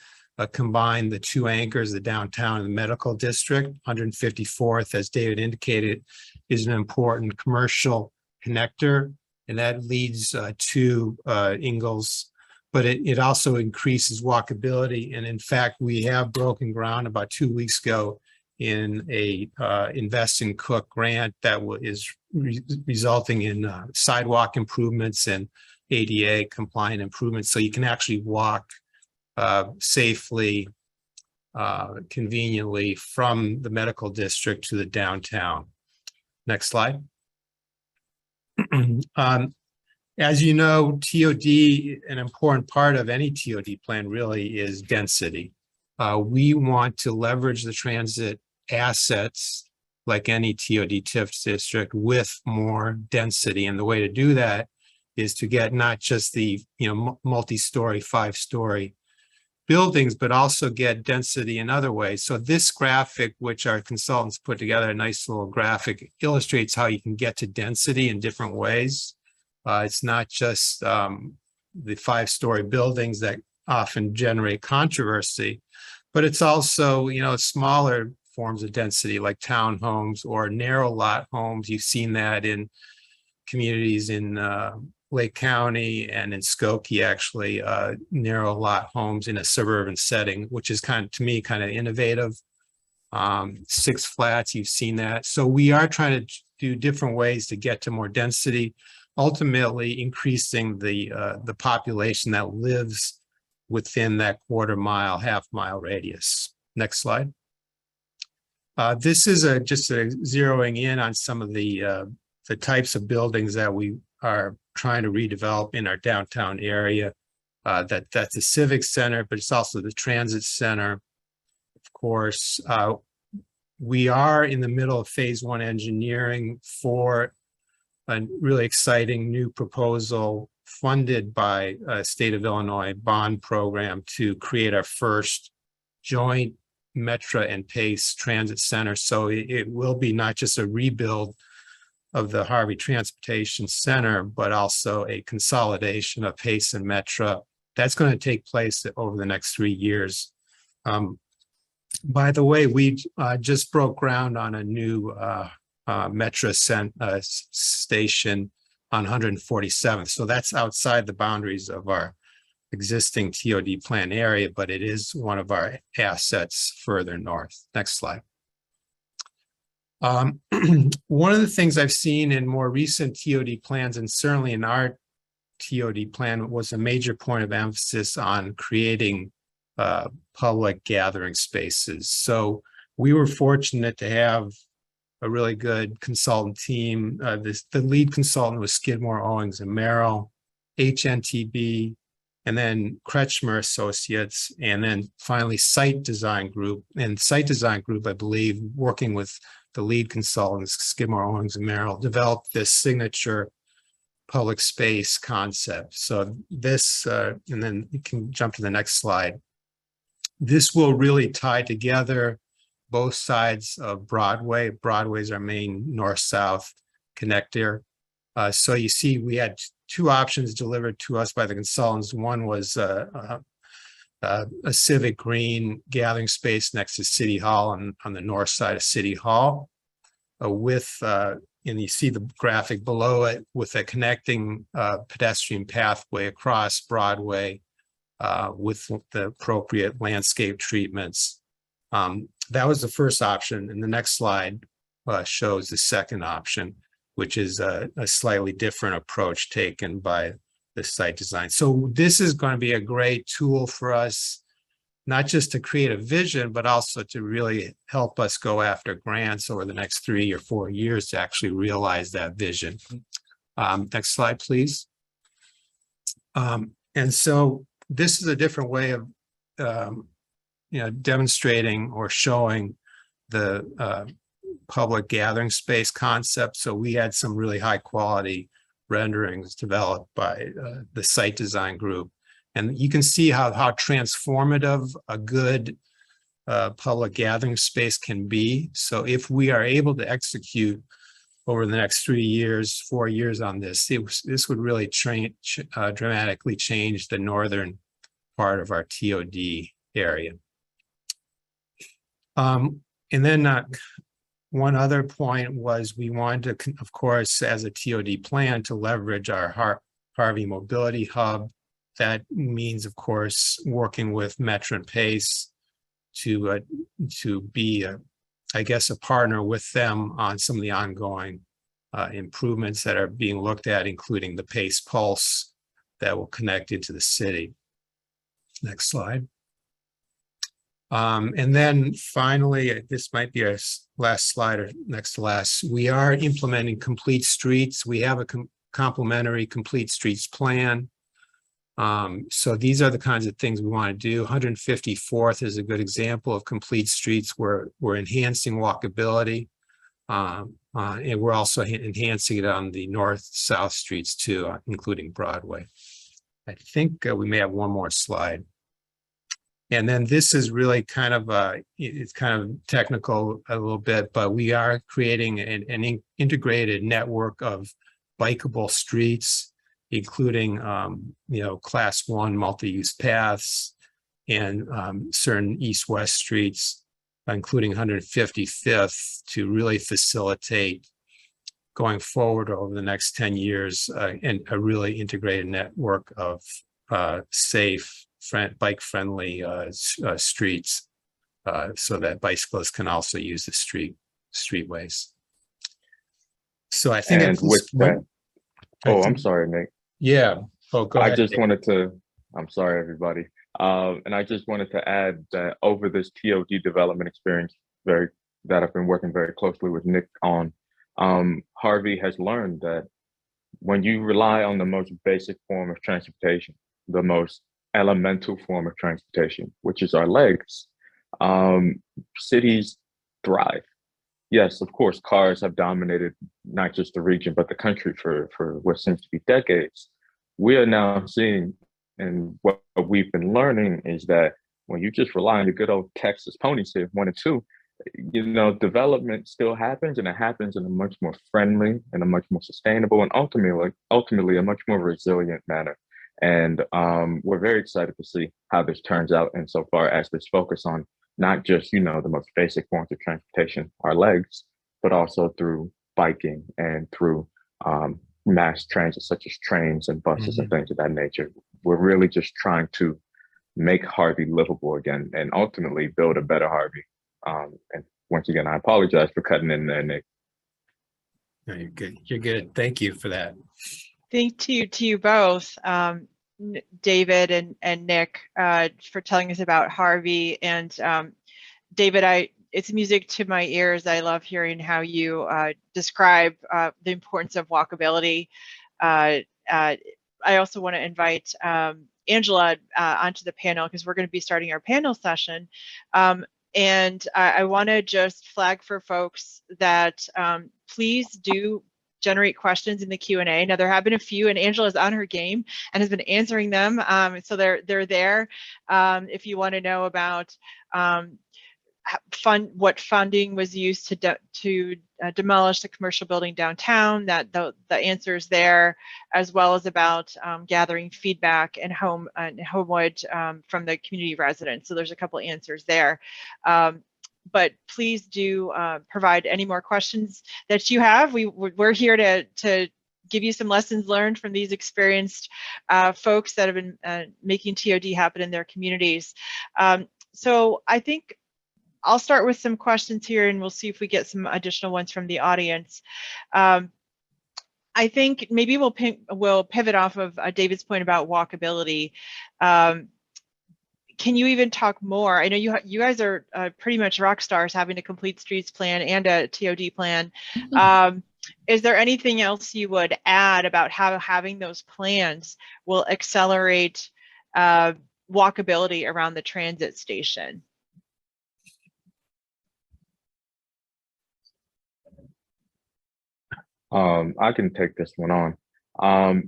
combine the 2 anchors, the downtown and the medical district. 154th, as David indicated, is an important commercial connector, and that leads to Ingalls, but it also increases walkability. And in fact, we have broken ground about 2 weeks ago in a Invest in Cook grant that is resulting in sidewalk improvements and ADA compliant improvements. So you can actually walk safely, conveniently from the medical district to the downtown. Next slide. As you know, TOD, an important part of any TOD plan really is density. We want to leverage the transit assets like any TOD TIF district with more density. And the way to do that is to get not just the multi-story, 5-story buildings, but also get density in other ways. So this graphic, which our consultants put together, a nice little graphic, illustrates how you can get to density in different ways. It's not just the 5-story buildings that often generate controversy, but it's also, smaller forms of density like townhomes or narrow lot homes. You've seen that in communities in Lake County and in Skokie, actually, narrow lot homes in a suburban setting, which is to me, kind of innovative. 6 flats, you've seen that. So we are trying to do different ways to get to more density, ultimately increasing the population that lives within that quarter-mile, half-mile radius. Next slide. This is just zeroing in on some of the types of buildings that we are trying to redevelop in our downtown area. That's the Civic Center, but it's also the Transit Center. Of course, we are in the middle of phase 1 engineering for a really exciting new proposal funded by State of Illinois bond program to create our first joint Metra and Pace Transit Center. So it will be not just a rebuild of the Harvey Transportation Center, but also a consolidation of Pace and Metra. That's going to take place over the next 3 years. By the way, we just broke ground on a new Metra station on 147th. So that's outside the boundaries of our existing TOD plan area, but it is one of our assets further north. Next slide. One of the things I've seen in more recent TOD plans, and certainly in our TOD plan, was a major point of emphasis on creating public gathering spaces. So we were fortunate to have a really good consultant team. The lead consultant was Skidmore, Owings and Merrill, HNTB, and then Kretschmer Associates, and then finally Site Design Group. And Site Design Group, I believe, working with the lead consultants, Skidmore, Owings and Merrill, developed this signature public space concept. So this, and then you can jump to the next slide. This will really tie together both sides of Broadway. Broadway is our main north-south connector. So you see, we had two options delivered to us by the consultants. One was a civic green gathering space next to City Hall on the north side of City Hall, and you see the graphic below it with a connecting pedestrian pathway across Broadway with the appropriate landscape treatments. That was the first option, and the next slide shows the second option, which is a slightly different approach taken by the site design. So this is going to be a great tool for us, not just to create a vision, but also to really help us go after grants over the next 3 or 4 years to actually realize that vision. Next slide, please. And so this is a different way of demonstrating or showing the public gathering space concept. So we had some really high quality renderings developed by the site design group. And you can see how transformative a good public gathering space can be. So if we are able to execute over the next 3 years, 4 years on this, this would really dramatically change the northern part of our TOD area. And then one other point was we wanted to, of course, as a TOD plan, to leverage our Harvey Mobility Hub. That means, of course, working with Metra and Pace to be, I guess, a partner with them on some of the ongoing improvements that are being looked at, including the Pace Pulse that will connect into the city. Next slide. And then finally, this might be our last slide or next to last. We are implementing complete streets. We have a complementary complete streets plan. So these are the kinds of things we want to do. 154th is a good example of complete streets where we're enhancing walkability. And we're also enhancing it on the north-south streets too, including Broadway. I think we may have one more slide. And then this is really kind of it's kind of technical a little bit, but we are creating an integrated network of bikeable streets, including class 1 multi-use paths and certain east-west streets, including 155th, to really facilitate going forward over the next 10 years and a really integrated network of safe, bike-friendly streets so that bicyclists can also use the streetways. So I think. And with that, I'm sorry, Nick. Yeah. Oh, go ahead. I just wanted to, I'm sorry, everybody. And I just wanted to add that over this TOD development experience that I've been working very closely with Nick on, Harvey has learned that when you rely on the most basic form of transportation, the most elemental form of transportation, which is our legs, cities thrive. Yes, of course, cars have dominated not just the region, but the country for what seems to be decades. we are now seeing, and what we've been learning is that when you just rely on the good old Texas ponies here, 1 and 2, development still happens, and it happens in a much more friendly and a much more sustainable and ultimately a much more resilient manner. And we're very excited to see how this turns out insofar as this focus on not just, the most basic forms of transportation, our legs, but also through biking and through mass transit, such as trains and buses and things of that nature. We're really just trying to make Harvey livable again and ultimately build a better Harvey. And once again, I apologize for cutting in there, Nick. No, you're good. You're good. Thank you for that. Thank you to you both, David and Nick, for telling us about Harvey. And David, it's music to my ears. I love hearing how you describe the importance of walkability. I also want to invite Angela onto the panel, because we're going to be starting our panel session. And I want to just flag for folks that please do generate questions in the Q&A. Now, there have been a few, and Angela's on her game and has been answering them. So they're there. If you want to know about what funding was used to demolish the commercial building downtown, that the answer is there, as well as about gathering feedback and Homewood from the community residents. So there's a couple answers there. But please do provide any more questions that you have. We're here to give you some lessons learned from these experienced folks that have been making TOD happen in their communities. So I think I'll start with some questions here, and we'll see if we get some additional ones from the audience. I think maybe we'll pivot off of David's point about walkability. Can you even talk more? I know you guys are pretty much rock stars, having a complete streets plan and a TOD plan. Is there anything else you would add about how having those plans will accelerate walkability around the transit station? I can take this one on.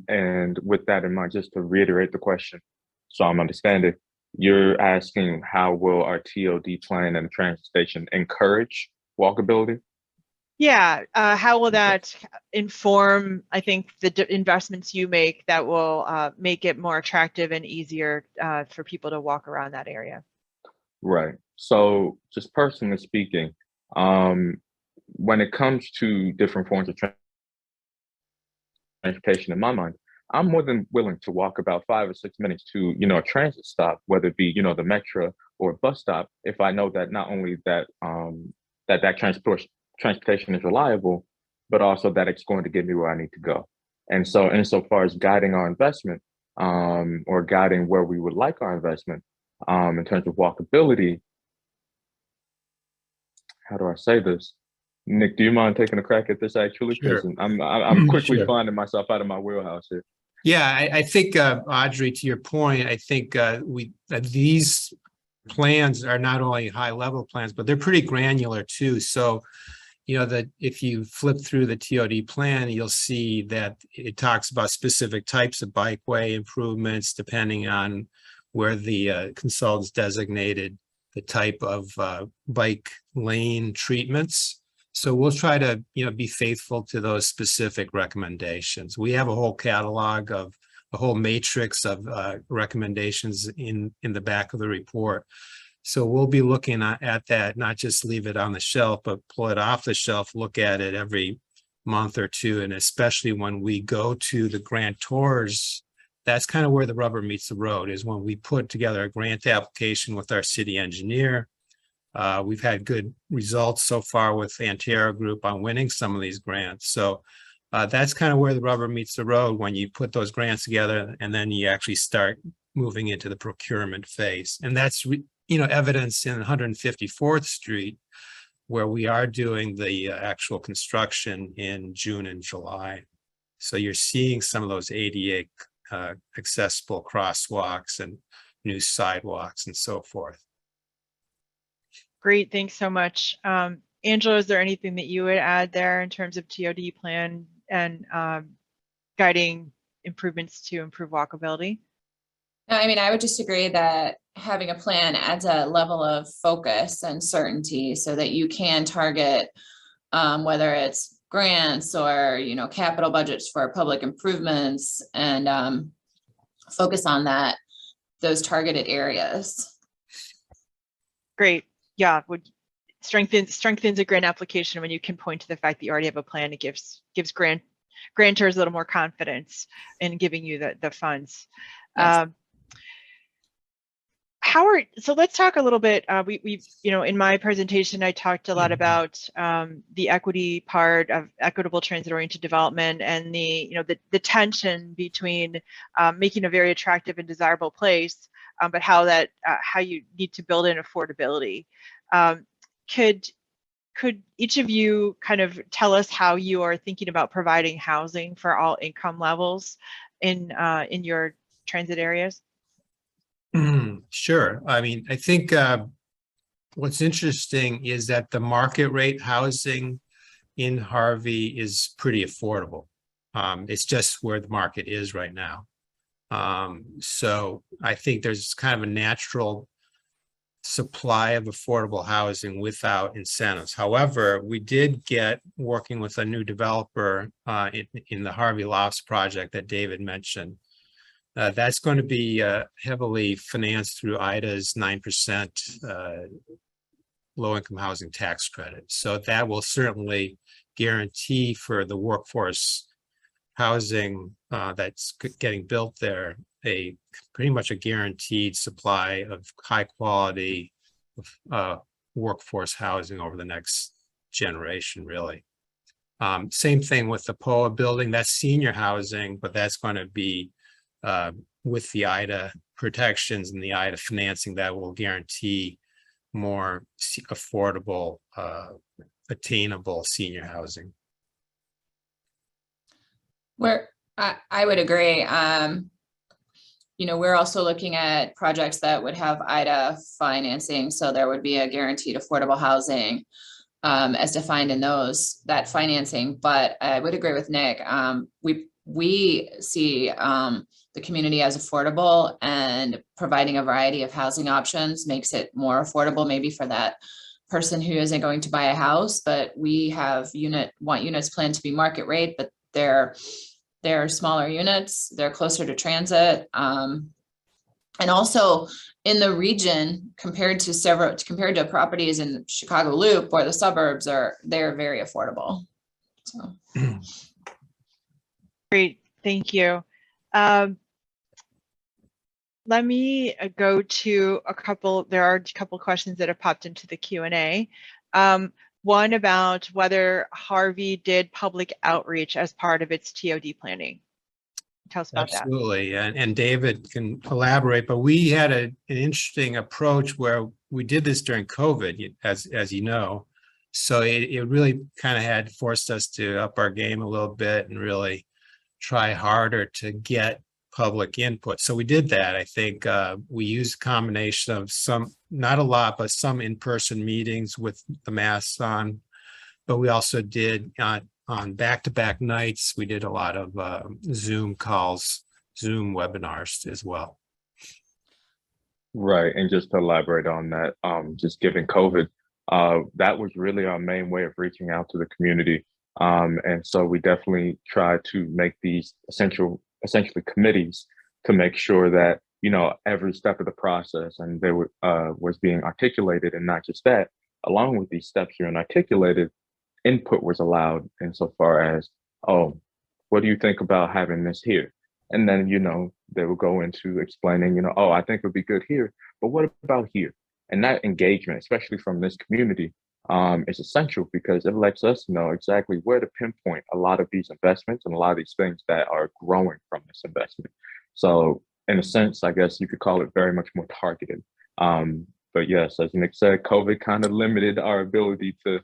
And with that in mind, just to reiterate the question, so I'm understanding, you're asking how will our TOD plan and the transit station encourage walkability? Yeah, how will that inform, I think, the investments you make that will make it more attractive and easier for people to walk around that area? Right. So just personally speaking, when it comes to different forms of transportation, in my mind, I'm more than willing to walk about 5 or 6 minutes to, a transit stop, whether it be, the metro or bus stop, if I know that not only that that transportation is reliable, but also that it's going to get me where I need to go. And so insofar as guiding our investment, or guiding where we would like our investment, in terms of walkability, how do I say this? Nick, do you mind taking a crack at this actually? Because Sure. I'm quickly Sure. finding myself out of my wheelhouse here. Yeah, I think, Audrey, to your point, I think these plans are not only high-level plans, but they're pretty granular too. So, that if you flip through the TOD plan, you'll see that it talks about specific types of bikeway improvements, depending on where the consultant's designated the type of bike lane treatments. So we'll try to, be faithful to those specific recommendations. We have a whole catalog of a whole matrix of recommendations in the back of the report. So we'll be looking at that, not just leave it on the shelf, but pull it off the shelf, look at it every month or two. And especially when we go to the grant tours, that's kind of where the rubber meets the road, is when we put together a grant application with our city engineer. We've had good results so far with Antero Group on winning some of these grants. So that's kind of where the rubber meets the road, when you put those grants together and then you actually start moving into the procurement phase. And that's, evidence in 154th Street, where we are doing the actual construction in June and July. So you're seeing some of those ADA accessible crosswalks and new sidewalks and so forth. Great, thanks so much. Angela, is there anything that you would add there in terms of TOD plan and guiding improvements to improve walkability? No, I mean, I would just agree that having a plan adds a level of focus and certainty so that you can target whether it's grants or, capital budgets for public improvements and focus on those targeted areas. Great. Yeah, would strengthens a grant application when you can point to the fact that you already have a plan. It gives grantors a little more confidence in giving you the funds. Yes. So let's talk a little bit. In my presentation, I talked a lot about the equity part of equitable transit-oriented development and the tension between making a very attractive and desirable place, but how you need to build in affordability. Could each of you kind of tell us how you are thinking about providing housing for all income levels in your transit areas? Sure. I mean, I think what's interesting is that the market rate housing in Harvey is pretty affordable. It's just where the market is right now. So I think there's kind of a natural supply of affordable housing without incentives. However, we did get working with a new developer in the Harvey Lofts project that David mentioned. That's going to be heavily financed through IDA's 9% low-income housing tax credit. So that will certainly guarantee for the workforce housing that's getting built there pretty much a guaranteed supply of high quality workforce housing over the next generation, really. Same thing with the POA building. That's senior housing, but that's going to be with the IDA protections and the IDA financing that will guarantee more affordable, attainable senior housing. Where I would agree. We're also looking at projects that would have IDA financing, so there would be a guaranteed affordable housing as defined in that financing. But I would agree with Nick. We see the community as affordable, and providing a variety of housing options makes it more affordable, maybe for that person who isn't going to buy a house. But we want units planned to be market rate, but they're smaller units, they're closer to transit. And also in the region, compared to properties in Chicago Loop or the suburbs, they're very affordable. So great, thank you. Let me go to there are a couple questions that have popped into the Q&A. One about whether Harvey did public outreach as part of its TOD planning. Tell us about that. Absolutely, and David can elaborate, but we had an interesting approach where we did this during COVID, as you know. So it really kind of had forced us to up our game a little bit and really try harder to get public input. So we did that. I think we used a combination of some, not a lot, but some in-person meetings with the masks on. But we also did on back-to-back nights, we did a lot of Zoom calls, Zoom webinars as well. Right, and just to elaborate on that, just given COVID, that was really our main way of reaching out to the community. And so we definitely try to make these essentially committees to make sure that, every step of the process and there was being articulated, and not just that, along with these steps being articulated, input was allowed insofar as, oh, what do you think about having this here? And then, they will go into explaining, oh, I think it would be good here, but what about here? And that engagement, especially from this community, is essential because it lets us know exactly where to pinpoint a lot of these investments and a lot of these things that are growing from this investment. So in a sense, I guess you could call it very much more targeted. But yes, as Nick said, COVID kind of limited our ability to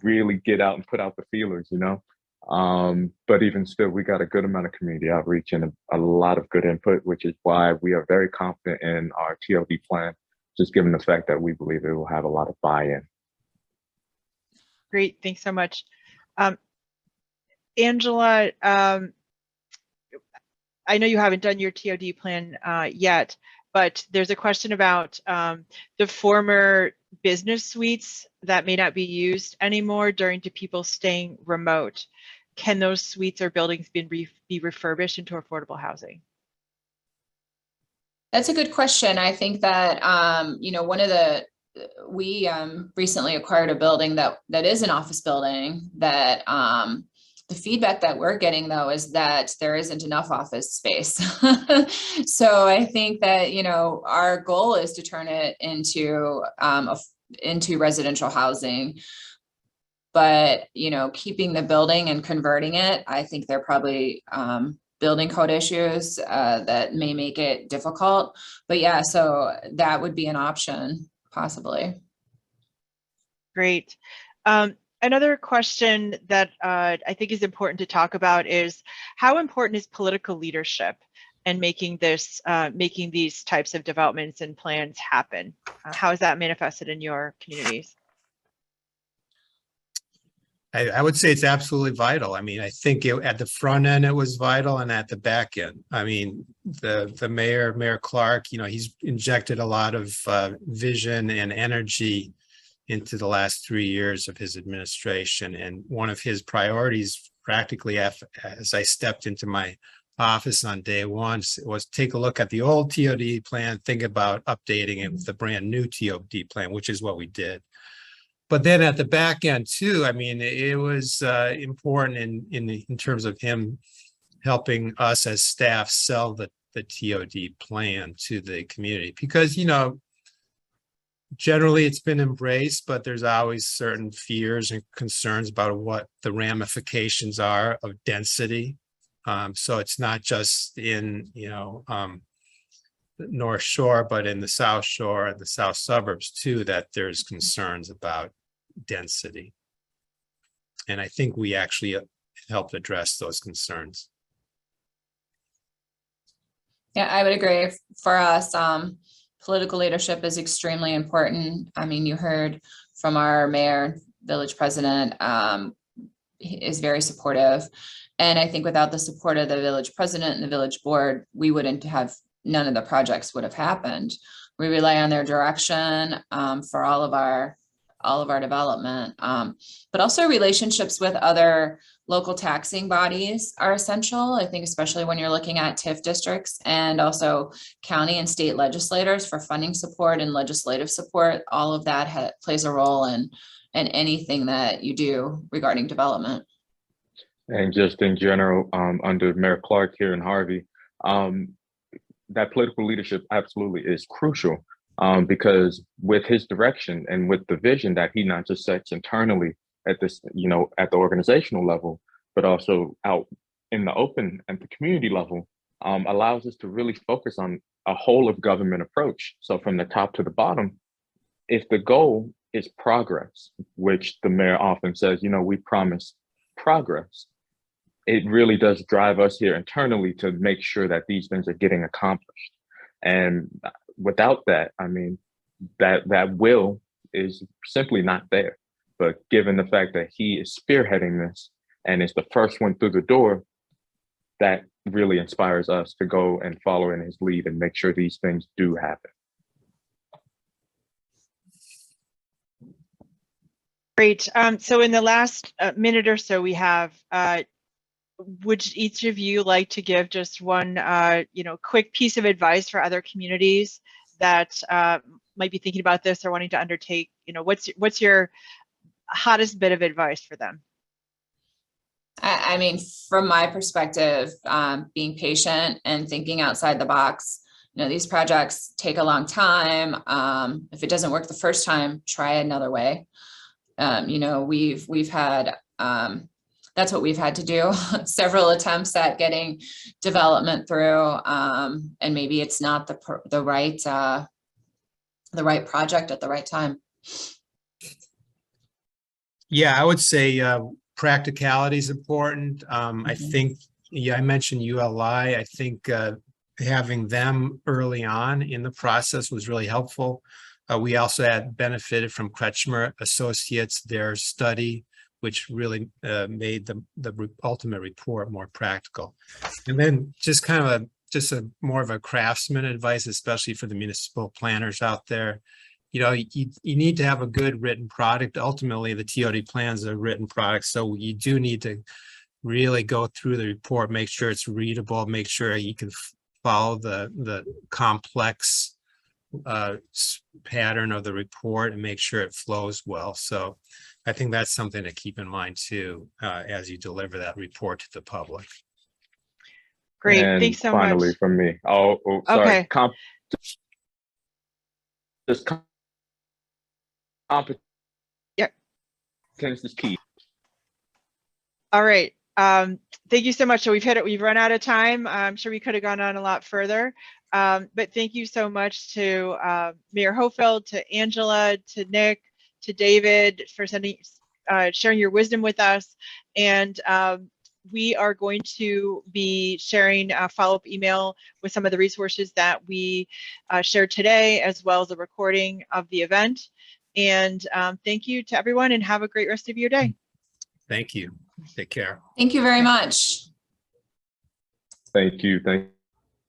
really get out and put out the feelers, but even still, we got a good amount of community outreach and a lot of good input, which is why we are very confident in our TOD plan, just given the fact that we believe it will have a lot of buy-in. Great, thanks so much. Angela, I know you haven't done your TOD plan yet, but there's a question about the former business suites that may not be used anymore during to people staying remote. Can those suites or buildings be refurbished into affordable housing? That's a good question. I think that, we recently acquired a building that is an office building that the feedback that we're getting though is that there isn't enough office space. So I think that, our goal is to turn it into residential housing. But, keeping the building and converting it, I think they're probably building code issues that may make it difficult. But yeah, so that would be an option, possibly. Great. Another question that I think is important to talk about is how important is political leadership in making these types of developments and plans happen? How is that manifested in your communities? I would say it's absolutely vital. I mean, I think at the front end, it was vital, and at the back end. I mean, the Mayor Clark, he's injected a lot of vision and energy into the last 3 years of his administration. And one of his priorities, practically as I stepped into my office on day one, was take a look at the old TOD plan, think about updating it with the brand new TOD plan, which is what we did. But then at the back end too, I mean, it was important in terms of him helping us as staff sell the TOD plan to the community, because, generally it's been embraced, but there's always certain fears and concerns about what the ramifications are of density. So it's not just in, the North Shore, but in the South Shore and the South suburbs too, that there's concerns about density. And I think we actually helped address those concerns. Yeah, I would agree. For us, political leadership is extremely important. I mean, you heard from our mayor, village president, is very supportive. And I think without the support of the village president and the village board, we wouldn't have, none of the projects would have happened. We rely on their direction for all of our development, but also relationships with other local taxing bodies are essential. I think especially when you're looking at TIF districts, and also county and state legislators for funding support and legislative support. All of that plays a role in anything that you do regarding development. And just in general, under Mayor Clark here in Harvey, that political leadership absolutely is crucial, because with his direction and with the vision that he not just sets internally at this, at the organizational level, but also out in the open at the community level, allows us to really focus on a whole of government approach. So from the top to the bottom, if the goal is progress, which the mayor often says, we promise progress, it really does drive us here internally to make sure that these things are getting accomplished. And without that, I mean, that will is simply not there. But given the fact that he is spearheading this and is the first one through the door, that really inspires us to go and follow in his lead and make sure these things do happen. Great. So in the last minute or so we have, would each of you like to give just one, quick piece of advice for other communities that might be thinking about this or wanting to undertake? What's your hottest bit of advice for them? I mean, from my perspective, being patient and thinking outside the box. These projects take a long time. If it doesn't work the first time, try another way. We've had, that's what we've had to do, several attempts at getting development through, and maybe it's not the right project at the right time. Yeah, I would say practicality is important. I think, I mentioned ULI. I think having them early on in the process was really helpful. We also had benefited from Kretschmer Associates, their study, which really made the ultimate report more practical. And then just kind of a more of a craftsman advice, especially for the municipal planners out there. You know, you need to have a good written product. Ultimately, the TOD plans are written products, so you do need to really go through the report, make sure it's readable, make sure you can follow the complex pattern of the report and make sure it flows well. So I think that's something to keep in mind too, as you deliver that report to the public. Great, And thanks so finally, much. from me. Oh, sorry. Okay. Competence Yep. is key. All right. Thank you so much. So we've run out of time. I'm sure we could have gone on a lot further. But thank you so much to Mayor Hoefeld, to Angela, to Nick, to David for sharing your wisdom with us. And we are going to be sharing a follow-up email with some of the resources that we shared today, as well as a recording of the event. And thank you to everyone, and have a great rest of your day. Thank you. Take care. Thank you very much. Thank you.